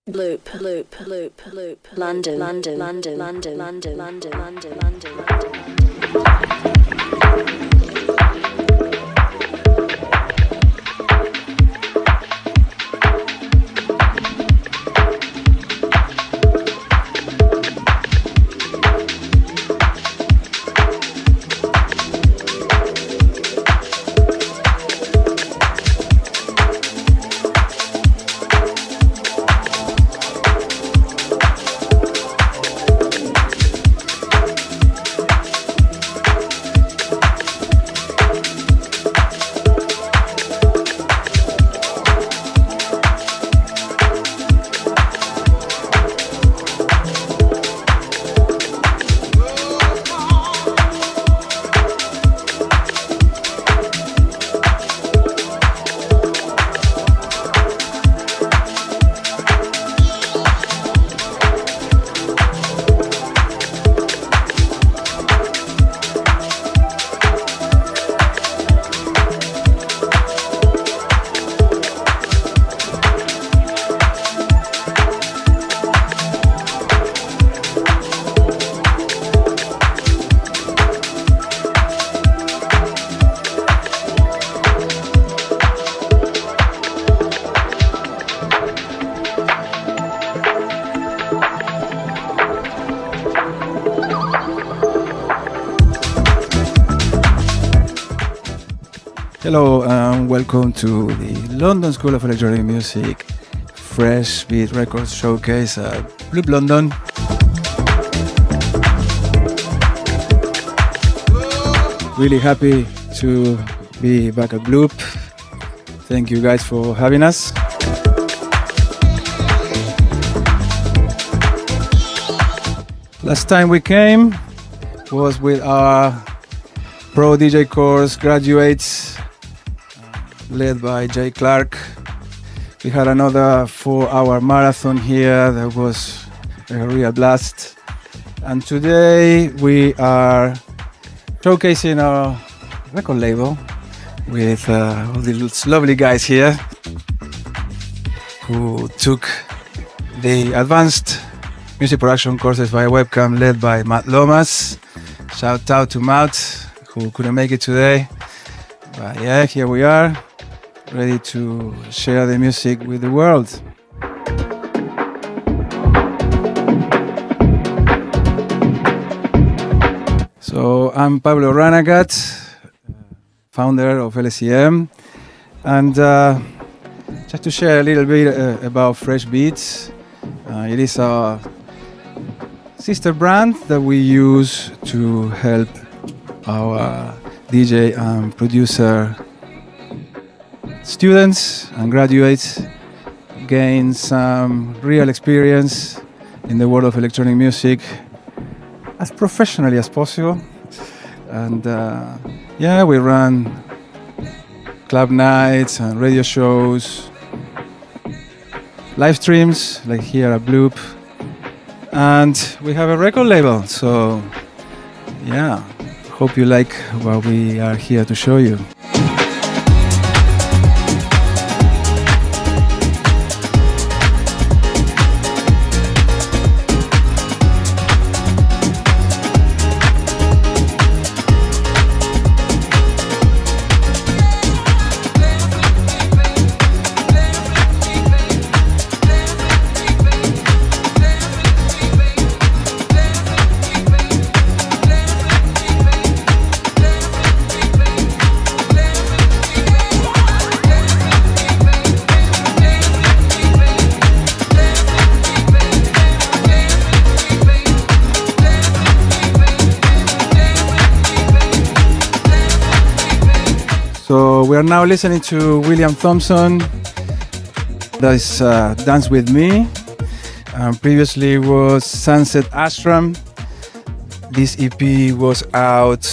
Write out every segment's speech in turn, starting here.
Bloop London. Hello and welcome to the London School of Electronic Music Fresh Beat Records Showcase at Bloop London. Really happy to be back at Bloop. Thank you guys for having us. Last time we came was with our Pro DJ course graduates led by 𝐁𝐞𝐄𝐄. We had another 4-hour marathon here that was a real blast. And today we are showcasing our record label with all these lovely guys here who took the advanced music production courses via webcam led by Matt Lomas. Shout out to Matt, who couldn't make it today. But yeah, here we are, ready to share the music with the world. So I'm Pablo Ranacat, founder of LSEM, and just to share a little bit about Fresh Beats. It is our sister brand that we use to help our DJ and producer students and graduates gain some real experience in the world of electronic music as professionally as possible. And yeah, we run club nights and radio shows, live streams like here at Bloop, and we have a record label. So yeah, hope you like what we are here to show you. So we are now listening to William Thompson. That is Dance With Me. Previously was Sunset Ashram. This EP was out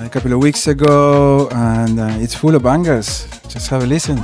a couple of weeks ago, and it's full of bangers. Just have a listen.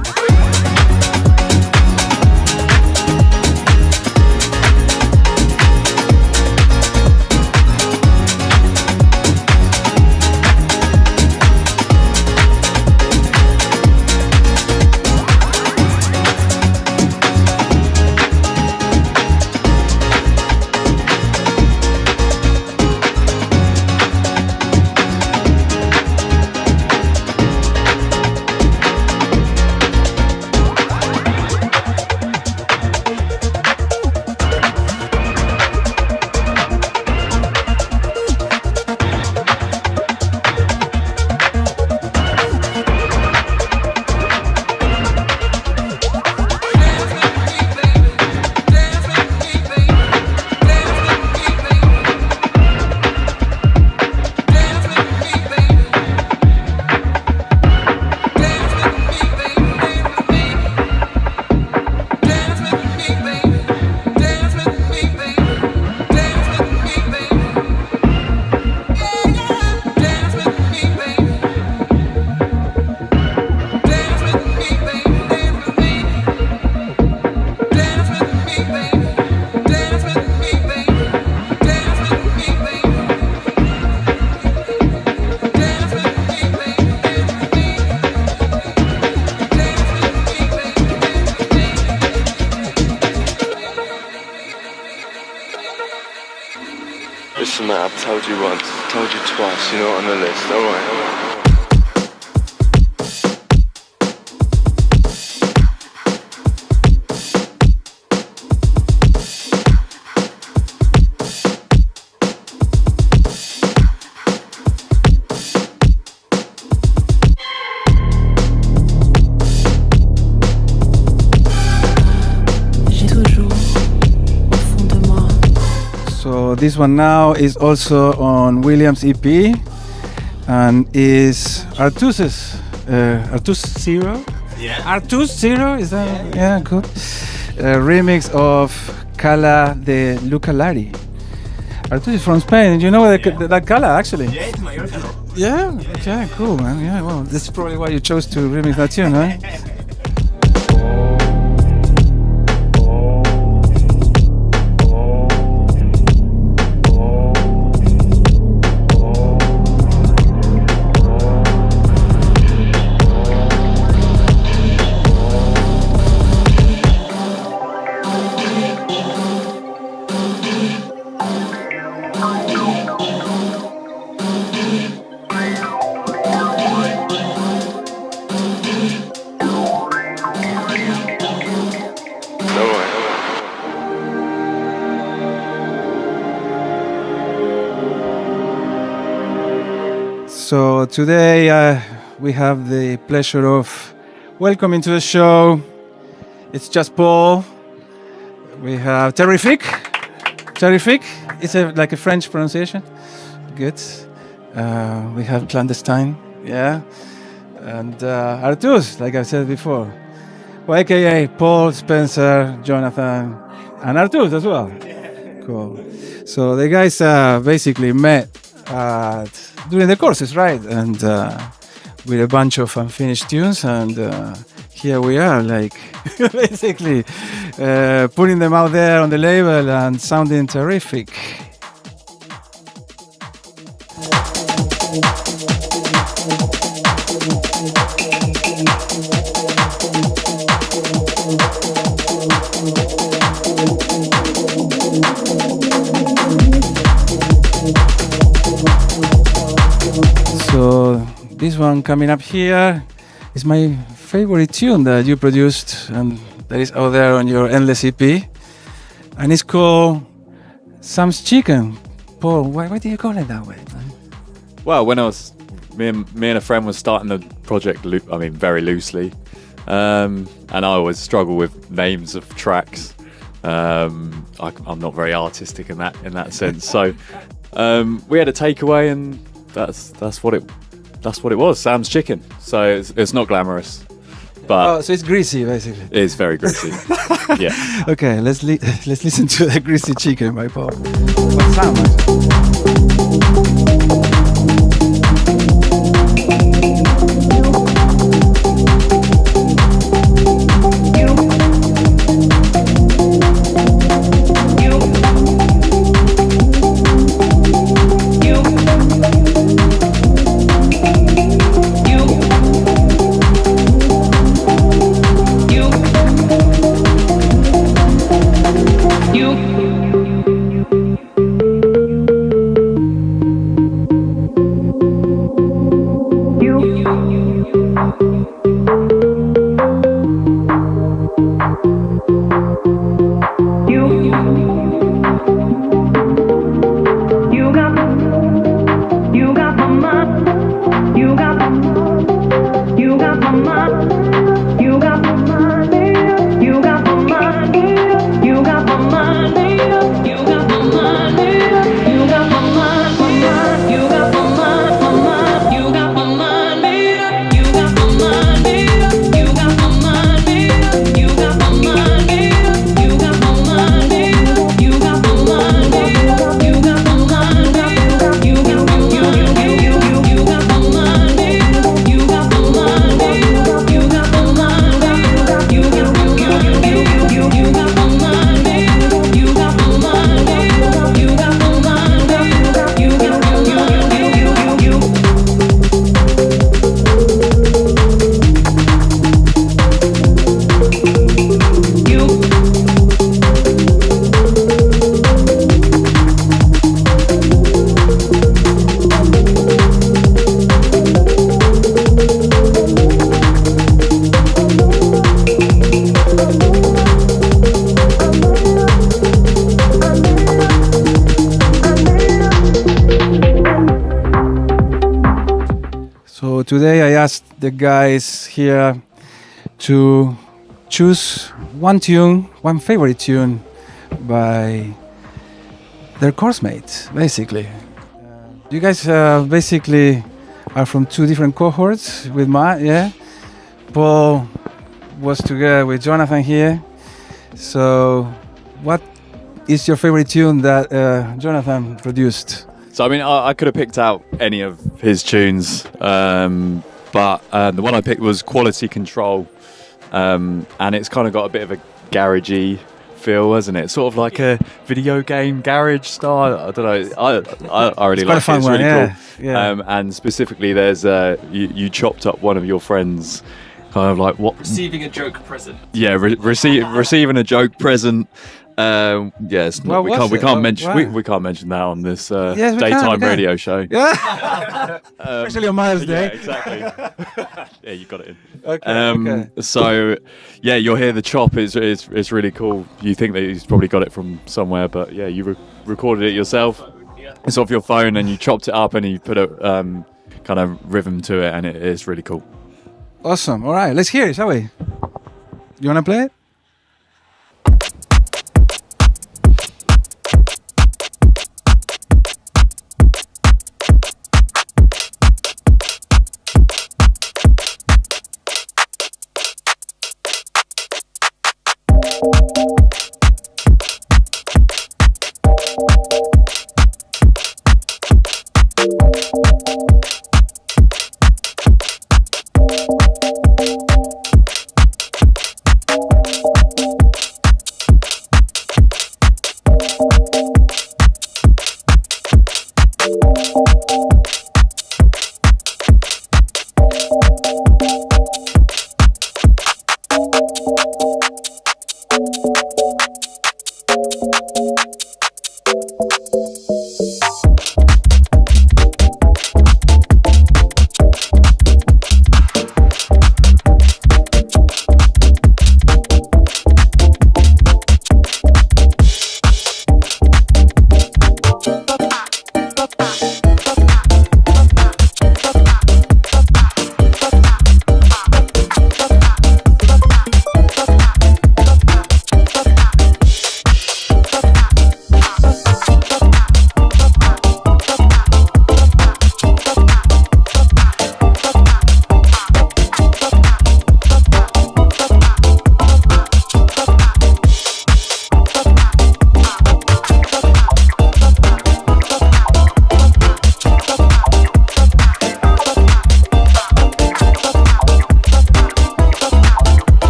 doesn't matter, I've told you once, told you twice, you're not on the list, alright. So this one now is also on William's EP and is 𝘄𝐿, Yeah. artúszero, is that? Yeah, good. A remix of 𝘂𝐵 de 𝘂𝐿. Artús is from Spain. You know that 𝘂𝐵 actually? Yeah, it's Mallorca. Yeah. Okay. Cool, man. Yeah. Well, this is probably why you chose to remix that tune, huh? So today we have the pleasure of welcoming to the show. It's just Paul. We have Terrifique. Terrifique. It's like a French pronunciation. Good. We have Clandestine. Yeah. And Artús, like I said before. Well, AKA Paul, Spencer, Jonathan, and Artús as well. Cool. So the guys basically met during the courses, right? And with a bunch of unfinished tunes, and here we are, like basically putting them out there on the label and sounding terrific. So this one coming up here is my favorite tune that you produced and that is out there on your Endless EP, and it's called Sam's Chicken. Paul, why do you call it that way? Well, when me and a friend was starting the project, very loosely, and I always struggle with names of tracks. I'm not very artistic in that sense. So we had a takeaway, and that's what it was. Sam's Chicken. So it's not glamorous, but so it's greasy, basically. it is very greasy. Yeah. Okay, let's listen to the Greasy Chicken by Paul. What sound? today I asked the guys here to choose one tune, one favorite tune by their course mates, basically. You guys basically are from two different cohorts with Matt, yeah? Paul was together with Jonathan here. So what is your favorite tune that Jonathan produced? So I mean, I could have picked out any of his tunes, but the one I picked was Quality Control, and it's kind of got a bit of a garagey feel, hasn't it? Sort of like a video game garage style. I don't know. I really like it. It's really cool. Yeah. And specifically, there's you chopped up one of your friends, kind of like what? Receiving a joke present. Yeah, receiving a joke present. Yes, we can't mention that on this daytime radio show. Yeah. Especially on Mother's Day. Yeah, exactly. Yeah, you got it in. Okay. So, yeah, you'll hear the chop. It's really cool. You think that he's probably got it from somewhere, but yeah, you recorded it yourself. It's off your phone, and you chopped it up, and you put a kind of rhythm to it, and it is really cool. Awesome. All right, let's hear it, shall we? You want to play it?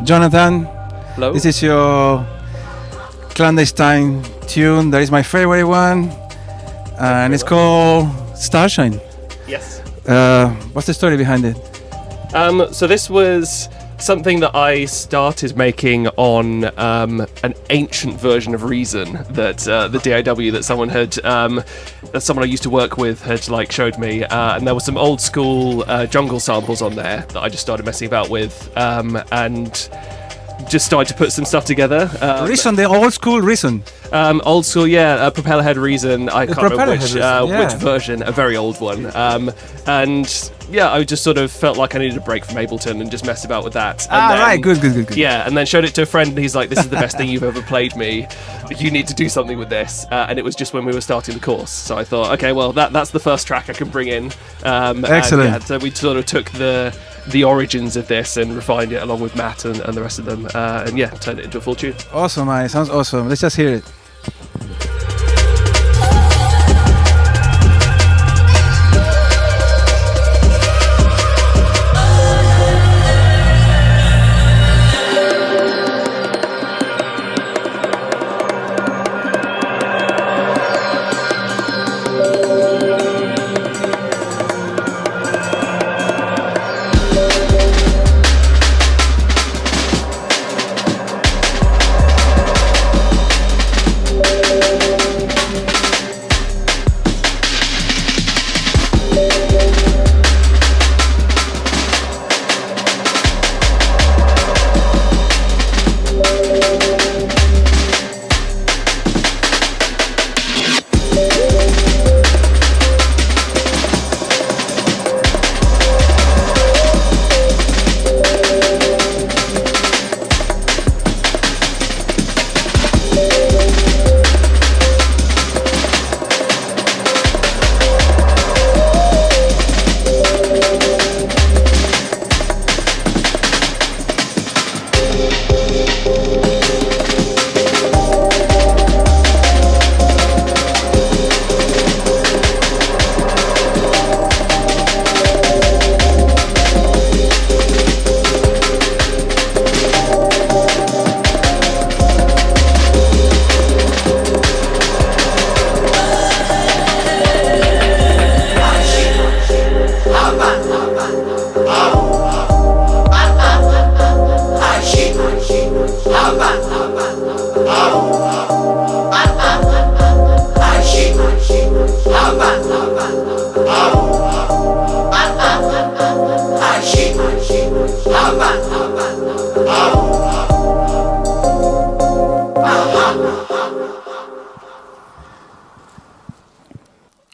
Jonathan. Hello. This is your clandestine tune. That is my favorite one, and it's called Starshine. Yes. What's the story behind it? So this was something that I started making on an ancient version of Reason that the 𝐷AW that someone I used to work with had like showed me, and there were some old school jungle samples on there that I just started messing about with, and just started to put some stuff together. Reason, the old school Reason. Old school, yeah, Propellerhead Reason. I can't remember which version, a very old one. And yeah, I just sort of felt like I needed a break from Ableton and just messed about with that. And then, right, good. Yeah, and then showed it to a friend, and he's like, "This is the best thing you've ever played me. You need to do something with this." And it was just when we were starting the course, so I thought, okay, well, that's the first track I can bring in. Excellent. And, yeah, so we sort of took the origins of this and refined it along with Matt and the rest of them, and yeah, turned it into a full tune. Awesome, man. It sounds awesome. Let's just hear it.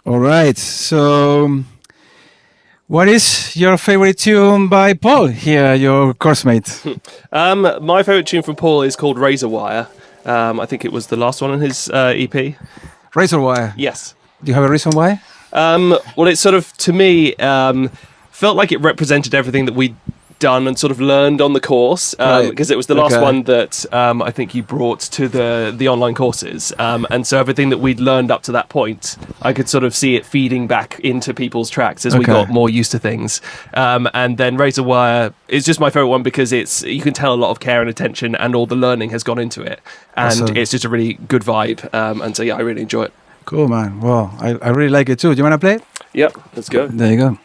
All right, so what is your favorite tune by Paul here, your course mate? My favourite tune from Paul is called Razor Wire. I think it was the last one on his EP. Razor Wire? Yes. Do you have a reason why? Well, it sort of, to me, felt like it represented everything that we'd done and sort of learned on the course, because it was the last one that I think you brought to the online courses, and so everything that we'd learned up to that point, I could sort of see it feeding back into people's tracks as we got more used to things, and then Razor Wire is just my favourite one because you can tell a lot of care and attention and all the learning has gone into it, and it's just a really good vibe, and so yeah, I really enjoy it. Cool, man. Well, I really like it too. Do you want to play it? Yep, let's go. There you go.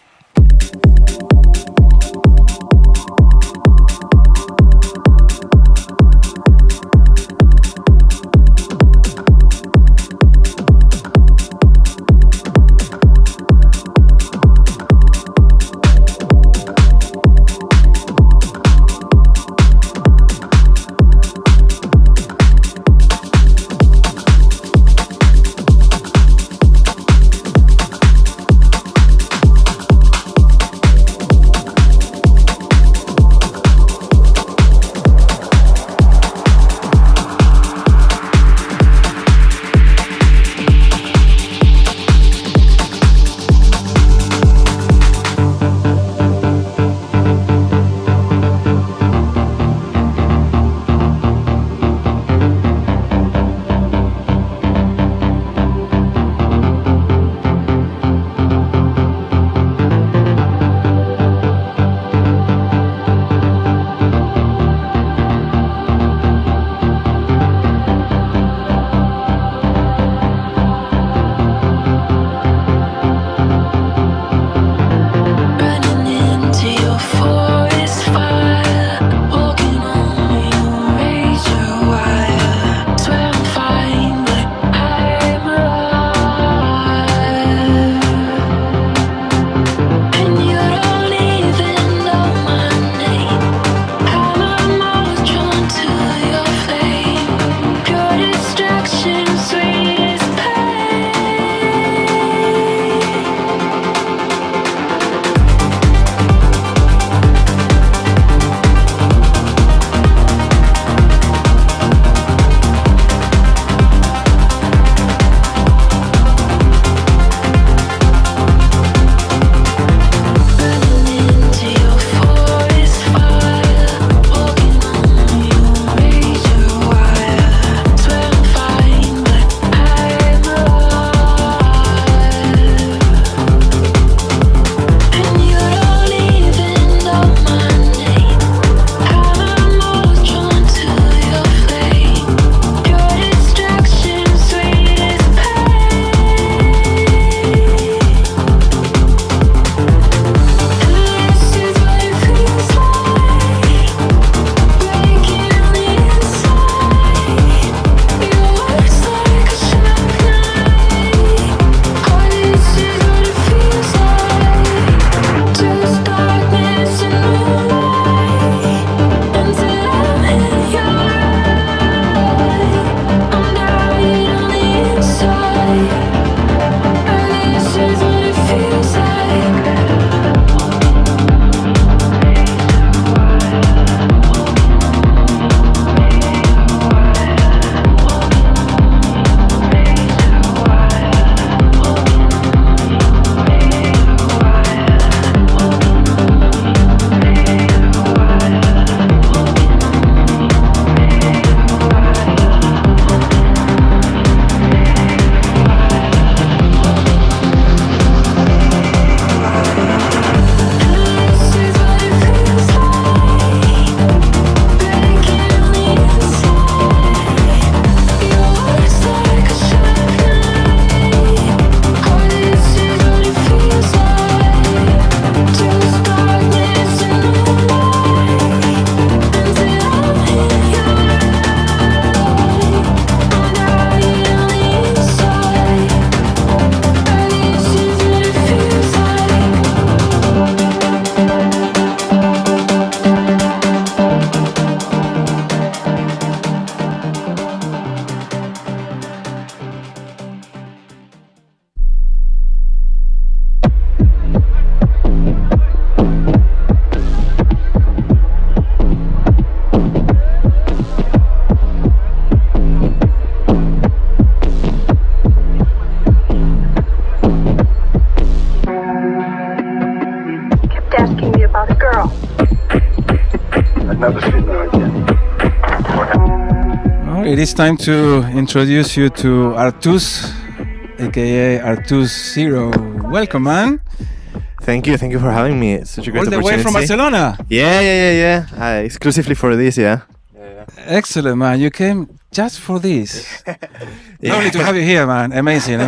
it is time to introduce you to Artús, aka 𝘂𝘄𝘄𝘄. Welcome, man. Thank you for having me. It's such a great All the opportunity. way from Barcelona. Yeah. Exclusively for this, yeah. Excellent, man. You came just for this. Lovely to have you here, man. Amazing.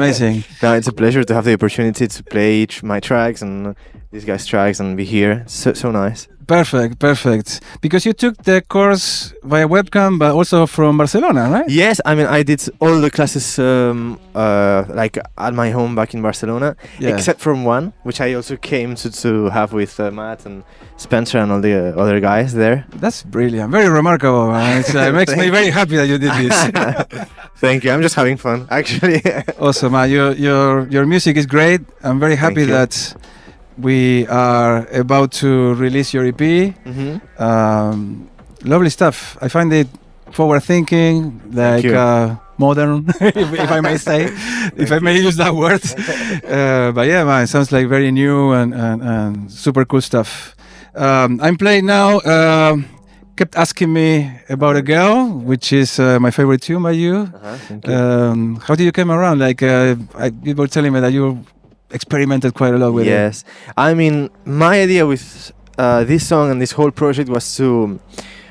No, it's a pleasure to have the opportunity to play my tracks and these guys' tracks and be here. So nice. Perfect. Because you took the course via webcam, but also from Barcelona, right? Yes, I mean, I did all the classes like at my home back in Barcelona, except from one, which I also came to have with Matt and Spencer and all the other guys there. That's brilliant. Very remarkable, man. It makes me very happy that you did this. Thank you. I'm just having fun, actually. Awesome, man. Your music is great. I'm very happy that we are about to release your EP. Mm-hmm. Lovely stuff. I find it forward-thinking, like modern, if I may say, if I may use that word. But yeah, man, it sounds like very new and super cool stuff. I'm playing now. Kept asking me about a girl, which is my favorite tune by you. Thank you. How did you come around? Like you were telling me that you experimented quite a lot with it. Yes, I mean, my idea with this song and this whole project was to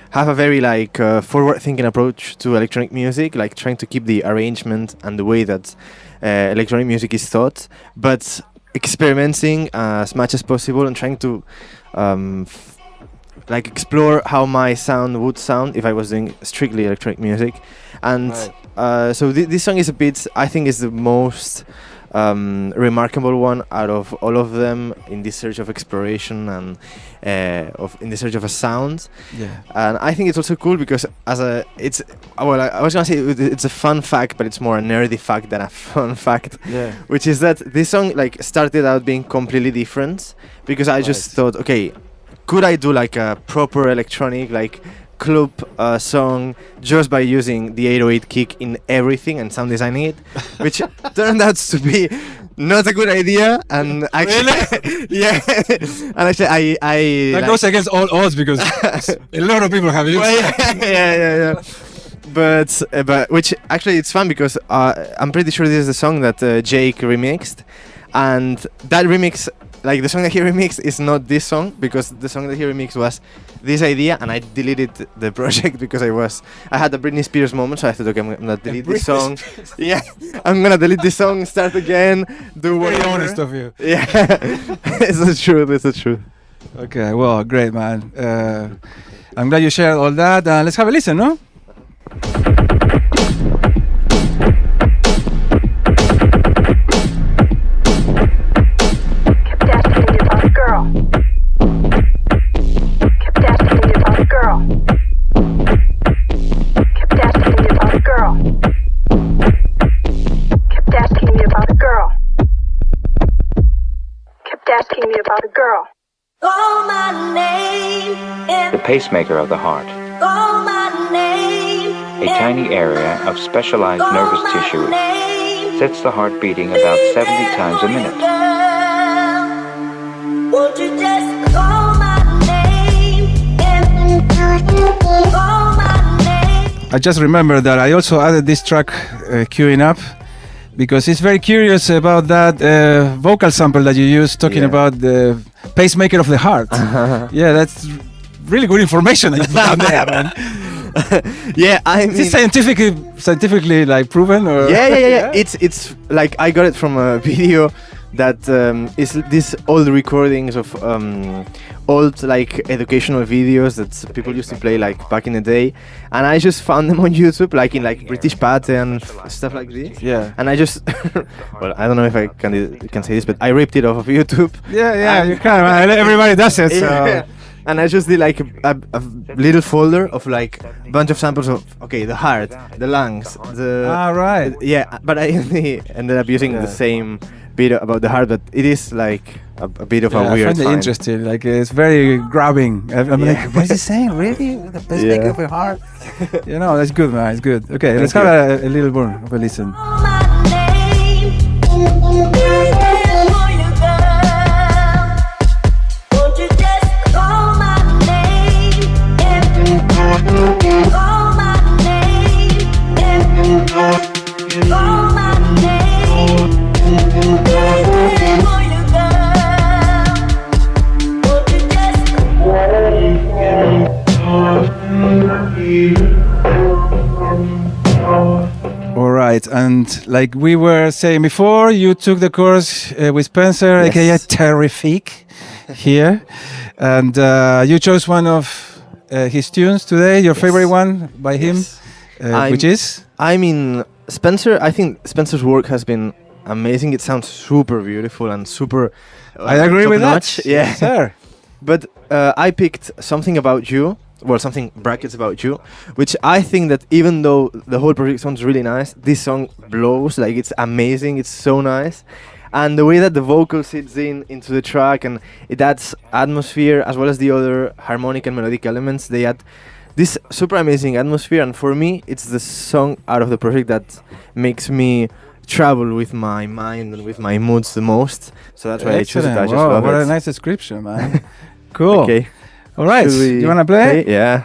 have a very like forward-thinking approach to electronic music, like trying to keep the arrangement and the way that electronic music is thought, but experimenting as much as possible and trying to like explore how my sound would sound if I was doing strictly electronic music. And so this song is a bit, I think, is the most remarkable one out of all of them in this search of exploration and in the search of a sound. And I think it's also cool because I was gonna say it's a fun fact, but it's more a nerdy fact than a fun fact, which is that this song like started out being completely different because I just thought, okay, could I do like a proper electronic like club song just by using the 808 kick in everything and sound designing it, which turned out to be not a good idea. And actually, and actually, I that goes against all odds because a lot of people have used. But which actually it's fun because I'm pretty sure this is the song that Jake remixed, and that remix. Like the song that he remixed is not this song because the song that he remixed was this idea, and I deleted the project because I had a Britney Spears moment, so I thought, okay, I'm gonna delete this song. I'm gonna delete this song, start again, do whatever. Very honest of you. Yeah, it's the truth. Okay, well, great, man. I'm glad you shared all that. Let's have a listen, no? Asking me about a girl. Call my name. The pacemaker of the heart. Call my name. A tiny area of specialized nervous tissue sets the heart beating about 70 times a minute. Won't you just call my name? Call my name. I just remembered that I also added this track queuing up because it's very curious about that vocal sample that you used talking about the pacemaker of the heart. Yeah, that's really good information that you put down there, man. Yeah, I mean, is it scientifically like proven? Or yeah. It's like I got it from a video that is these old recordings of old like educational videos that people used to play like back in the day, and I just found them on YouTube, like in like British Pate and stuff like this. Yeah. And I just well, I don't know if I can say this, but I ripped it off of YouTube. Yeah, you can, man. Everybody does it. So. And I just did like a little folder of like a bunch of samples of the heart, the lungs, right. Yeah, but I ended up using the same bit about the heart, but it is like a bit of a weird. I find it interesting. Like it's very grabbing. I'm like, what is he saying? Really? The pacemaker of your heart? You know, that's good, man. It's good. Okay, let's have a little more of a listen. Call my name. band. Like we were saying before, you took the course with Spencer, Yes. aka Terrifique, here, and you chose one of his tunes today. Your favorite one by him, which is? I mean, Spencer. I think Spencer's work has been amazing. It sounds super beautiful and super. I agree with that. top-notch. Yeah, Sir. but I picked Something About You. Well, something brackets about you, which I think that even though the whole project sounds really nice, this song blows. Like it's amazing. It's so nice, and the way that the vocal sits into the track and it adds atmosphere as well as the other harmonic and melodic elements. They add this super amazing atmosphere, and for me, it's the song out of the project that makes me travel with my mind and with my moods the most. So that's why I chose it. I just Wow, love what it. a nice description, man. Cool. Okay. All right. Should we You want to play? Yeah.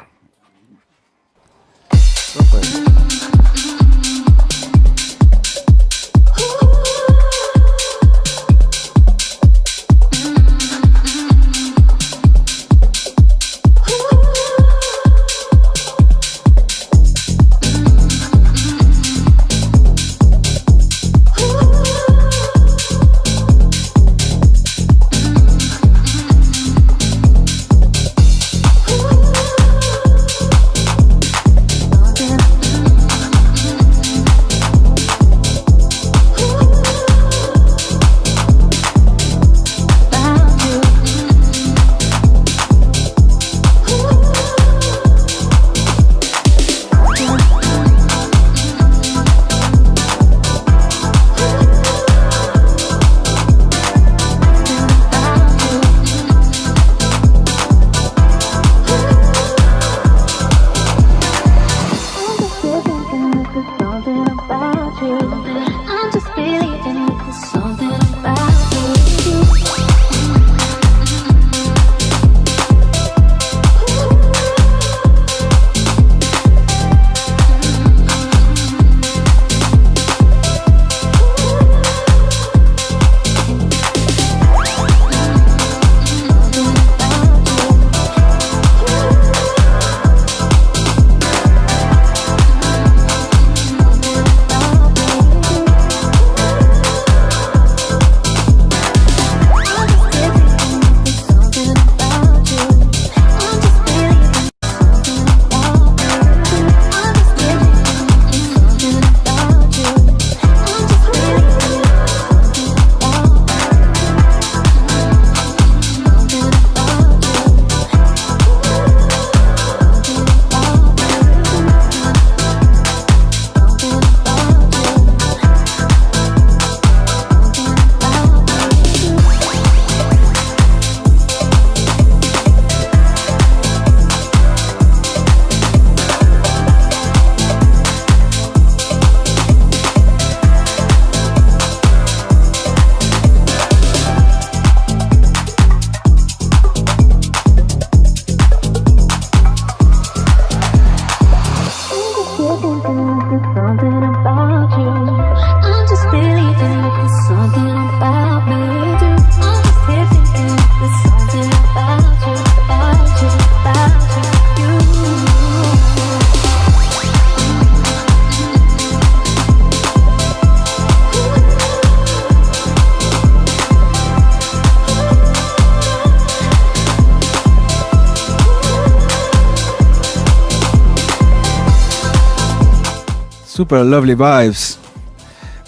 Super lovely vibes.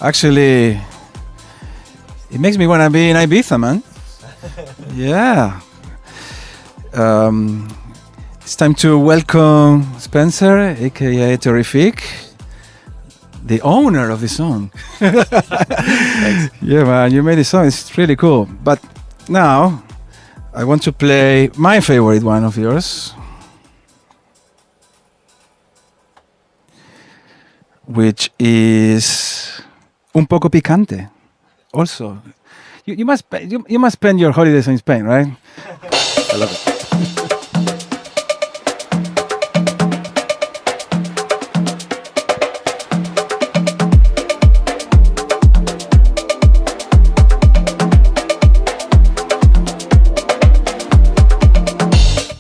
Actually, it makes me want to be in Ibiza, man. Yeah. It's time to welcome Spencer, aka Terrifique, the owner of the song. Yeah, man, you made the song. It's really cool. But now, I want to play my favorite one of yours, which is un poco picante. Also, you must spend your holidays in Spain, right? I love it.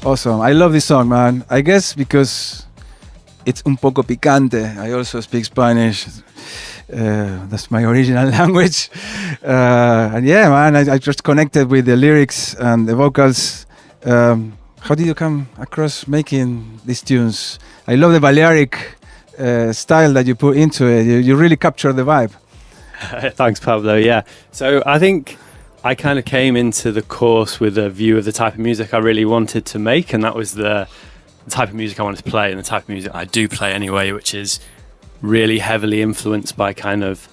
Awesome. I love this song, man. I guess because it's un poco picante. I also speak Spanish. That's my original language. And yeah, man, I just connected with the lyrics and the vocals. How did you come across making these tunes? I love the Balearic style that you put into it. You really capture the vibe. Thanks, Pablo. Yeah. So I think I kind of came into the course with a view of the type of music I really wanted to make, and that was the type of music I wanted to play, and the type of music I do play anyway, which is really heavily influenced by kind of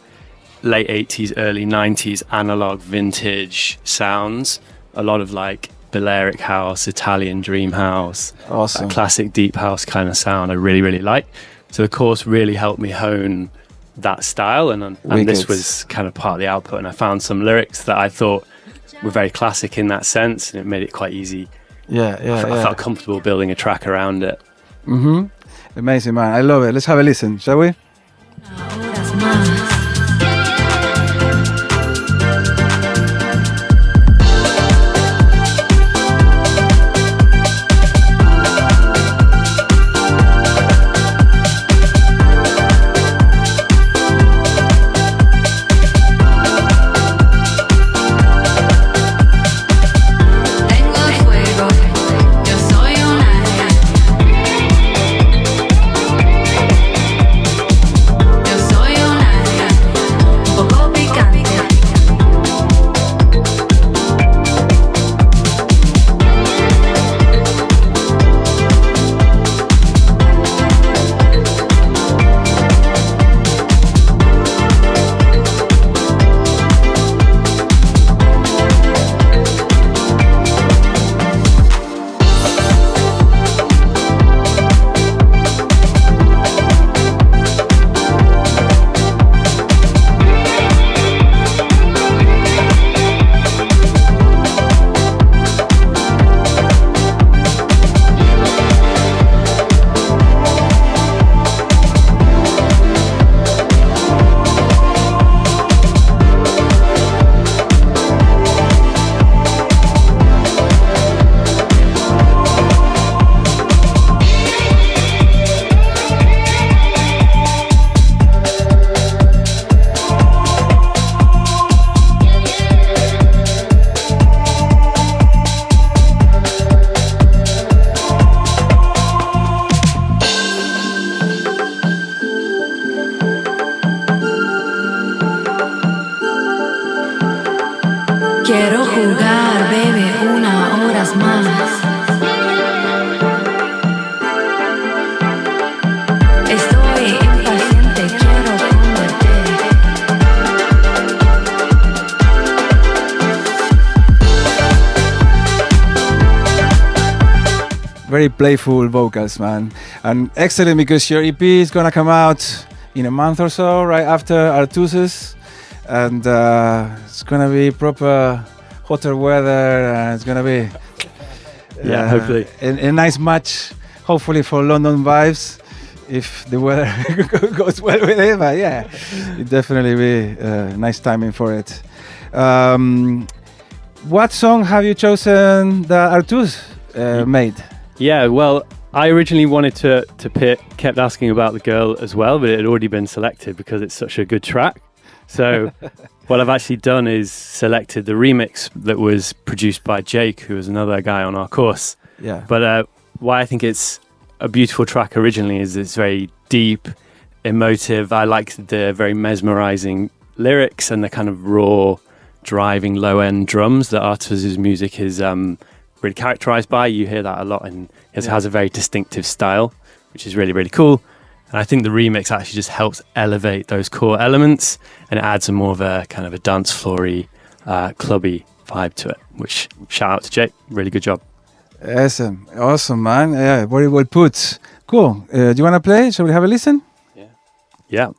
late 80s, early 90s analog vintage sounds. A lot of like Balearic house, Italian dream house, awesome, classic deep house kind of sound I really, really like. So the course really helped me hone that style, and this was kind of part of the output, and I found some lyrics that I thought were very classic in that sense, and it made it quite easy. I felt comfortable building a track around it. Amazing, man. I love it. Let's have a listen, shall we? Quiero jugar, bebé, 1 hora más. Estoy impaciente, quiero comerte. Very playful vocals, man. And excellent, because your EP is gonna come out in a month or so, right after Artúszero. And it's gonna be proper hotter weather, and it's gonna be hopefully a nice match, hopefully, for London vibes, if the weather goes well with it. But yeah, it definitely be nice timing for it. What song have you chosen that Artúszero made? Yeah, well, I originally wanted to pick Kept Asking About the Girl as well, but it had already been selected because it's such a good track. So what I've actually done is selected the remix that was produced by Jake, who was another guy on our course. Yeah. But why I think it's a beautiful track originally is it's very deep, emotive. I like the very mesmerizing lyrics and the kind of raw, driving, low-end drums that Artús's music is really characterized by. You hear that a lot, and it has a very distinctive style, which is really, really cool. And I think the remix actually just helps elevate those core elements, and it adds a more of a kind of a dance floory, clubby vibe to it, which, shout out to Jake, really good job. Awesome, man. Yeah, very well put. Cool. Do you want to play? Shall we have a listen? Yeah.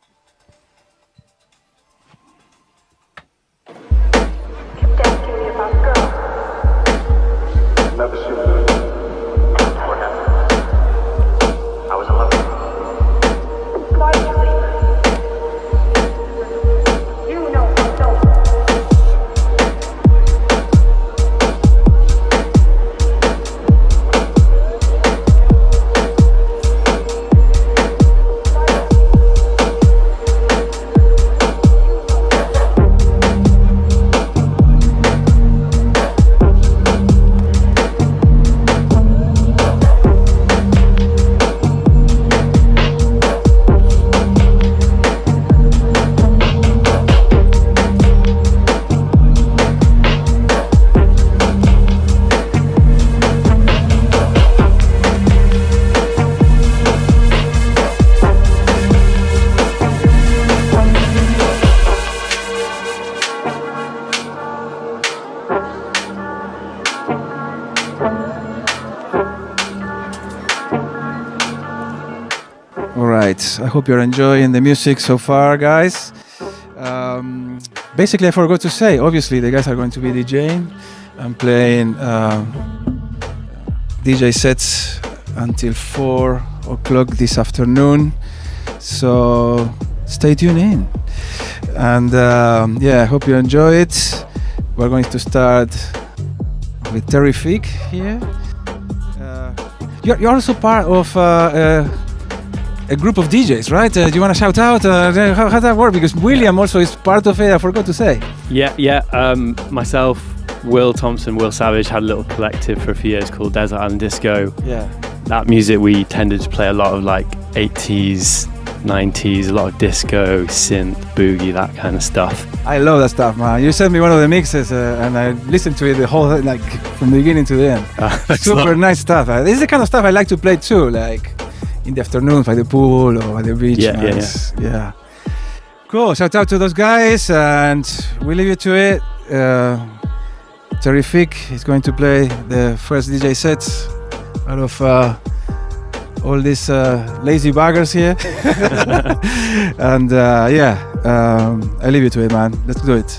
right. I hope you're enjoying the music so far, guys. Basically, I forgot to say, obviously, the guys are going to be DJing. I'm playing DJ sets until 4 o'clock this afternoon. So stay tuned in. And I hope you enjoy it. We're going to start with Terrifique here. You're also part of a group of DJs, right? Do you want to shout out? How does that work? Because William also is part of it. I forgot to say. Myself, Will Thompson, 𝐷𝐿 had a little collective for a few years called Desert Island Disco. Yeah. That music, we tended to play a lot of like 80s, 90s, a lot of disco, synth, boogie, that kind of stuff. I love that stuff, man. You sent me one of the mixes and I listened to it the whole, like, from the beginning to the end. Super nice stuff. This is the kind of stuff I like to play too, like in the afternoon by the pool or by the beach. Yeah. Cool. Shout out to those guys, and we leave you to it. Terrifique is going to play the first DJ set out of all these lazy buggers here. And I leave you to it, man. Let's do it.